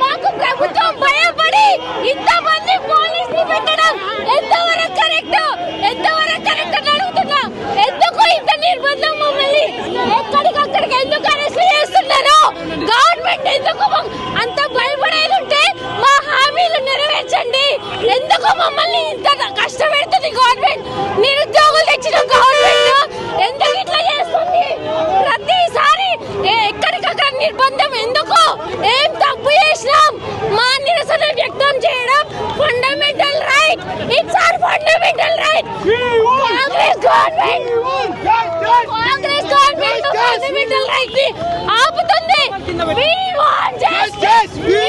మాకు ప్రభుత్వం భయపడి ఇంతమంది పోలీసులు పెట్టడం ఎంతవరకు కరెక్ట్ అని అడుగుతున్నా. ఎందుకు ఇంత నిర్బంధం? మమ్మల్ని ఎక్కడికక్కడికి ఎందుకు అరెస్ట్ చేస్తున్నారు? గవర్నమెంట్ ఎందుకు అంత భయపడేది ఉంటే మా హామీలు నెరవేర్చండి. ఎందుకు మమ్మల్ని ఇంత కష్టపెడుతుంది గవర్నమెంట్? నిరుద్యోగులు తెచ్చిన గవర్నమెంట్ ఎందుకు ఇట్లా చేస్తుంది? ప్రతిసారి ఎక్కడికక్కడ నిర్బంధం ఎందుకు? ఏం తప్పు చేసినాం? మా నిరసన వ్యక్తం చేయడం fundamental right. It's our fundamental right. Congress government fundamental right ని ఆపుతుంది. We want justice.